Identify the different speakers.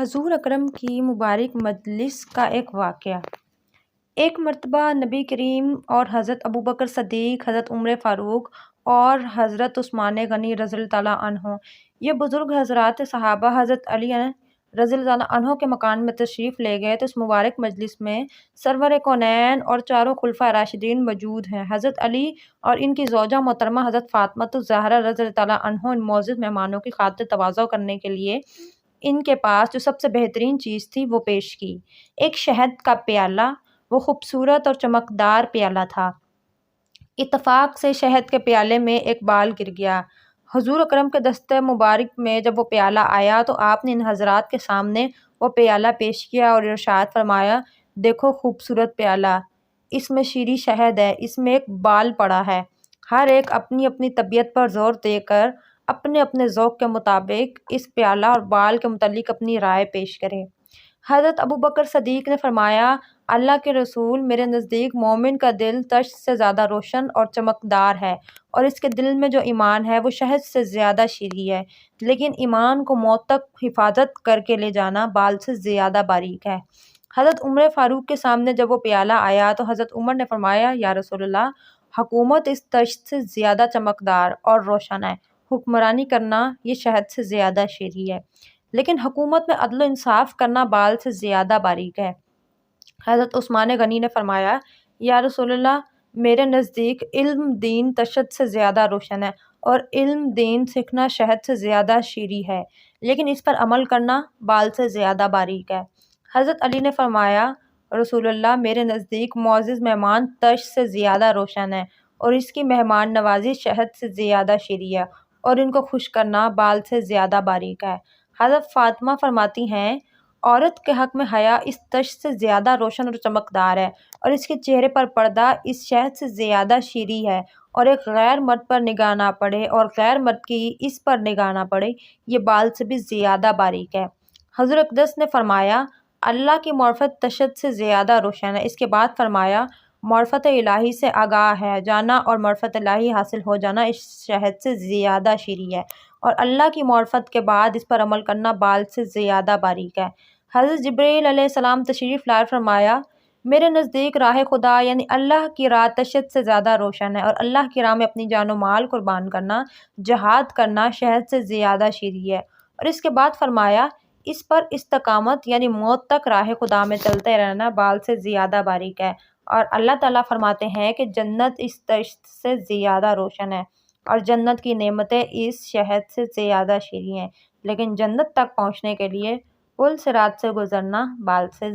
Speaker 1: حضور اکرم کی مبارک مجلس کا ایک واقعہ۔ ایک مرتبہ نبی کریم اور حضرت ابوبکر صدیق، حضرت عمر فاروق اور حضرت عثمان غنی رضی اللہ تعالیٰ عنہ، یہ بزرگ حضرات صحابہ حضرت علی رضی اللہ تعالیٰ عنہ کے مکان میں تشریف لے گئے تو اس مبارک مجلس میں سرور کونین اور چاروں خلفائے راشدین موجود ہیں۔ حضرت علی اور ان کی زوجہ محترمہ حضرت فاطمۃ الزہرا رضی اللہ تعالیٰ عنہ ان معزز مہمانوں کی خاطر تواضع کرنے کے لیے ان کے پاس جو سب سے بہترین چیز تھی وہ پیش کی۔ ایک شہد کا پیالہ، وہ خوبصورت اور چمکدار پیالہ تھا۔ اتفاق سے شہد کے پیالے میں ایک بال گر گیا۔ حضور اکرم کے دست مبارک میں جب وہ پیالہ آیا تو آپ نے ان حضرات کے سامنے وہ پیالہ پیش کیا اور ارشاد فرمایا، دیکھو خوبصورت پیالہ، اس میں شیریں شہد ہے، اس میں ایک بال پڑا ہے۔ ہر ایک اپنی اپنی طبیعت پر زور دے کر اپنے اپنے ذوق کے مطابق اس پیالہ اور بال کے متعلق اپنی رائے پیش کرے۔ حضرت ابوبکر صدیق نے فرمایا، اللہ کے رسول، میرے نزدیک مومن کا دل تشت سے زیادہ روشن اور چمکدار ہے، اور اس کے دل میں جو ایمان ہے وہ شہد سے زیادہ شیریں ہے، لیکن ایمان کو موت تک حفاظت کر کے لے جانا بال سے زیادہ باریک ہے۔ حضرت عمر فاروق کے سامنے جب وہ پیالہ آیا تو حضرت عمر نے فرمایا، یا رسول اللہ، حکومت اس تشت سے زیادہ چمکدار اور روشن ہے، حکمرانی کرنا یہ شہد سے زیادہ شیریں ہے، لیکن حکومت میں عدل و انصاف کرنا بال سے زیادہ باریک ہے۔ حضرت عثمان غنی نے فرمایا، یا رسول اللہ، میرے نزدیک علم دین تشت سے زیادہ روشن ہے، اور علم دین سیکھنا شہد سے زیادہ شیریں ہے، لیکن اس پر عمل کرنا بال سے زیادہ باریک ہے۔ حضرت علی نے فرمایا، رسول اللہ، میرے نزدیک معزز مہمان تشت سے زیادہ روشن ہے، اور اس کی مہمان نوازی شہد سے زیادہ شیریں ہے، اور ان کو خوش کرنا بال سے زیادہ باریک ہے۔ حضرت فاطمہ فرماتی ہیں، عورت کے حق میں حیا اس تشت سے زیادہ روشن اور چمکدار ہے، اور اس کے چہرے پر پردہ اس شہد سے زیادہ شیریں ہے، اور ایک غیر مرد پر نگاہ نہ پڑے اور غیر مرد کی اس پر نگاہ نہ پڑے، یہ بال سے بھی زیادہ باریک ہے۔ حضور اقدس نے فرمایا، اللہ کی معرفت تشت سے زیادہ روشن ہے۔ اس کے بعد فرمایا، معرفت الہی سے آگاہ ہے جانا اور معرفت الہی حاصل ہو جانا اس شہد سے زیادہ شیریں ہے، اور اللہ کی معرفت کے بعد اس پر عمل کرنا بال سے زیادہ باریک ہے۔ حضرت جبرائیل علیہ السلام تشریف لائے، فرمایا، میرے نزدیک راہ خدا یعنی اللہ کی راہ تشت سے زیادہ روشن ہے، اور اللہ کی راہ میں اپنی جان و مال قربان کرنا، جہاد کرنا شہد سے زیادہ شیریں ہے۔ اور اس کے بعد فرمایا، اس پر استقامت یعنی موت تک راہ خدا میں چلتے رہنا بال سے زیادہ باریک ہے۔ اور اللہ تعالیٰ فرماتے ہیں کہ جنت اس تشت سے زیادہ روشن ہے، اور جنت کی نعمتیں اس شہد سے زیادہ شیریں ہیں، لیکن جنت تک پہنچنے کے لیے پل صراط سے گزرنا بال سے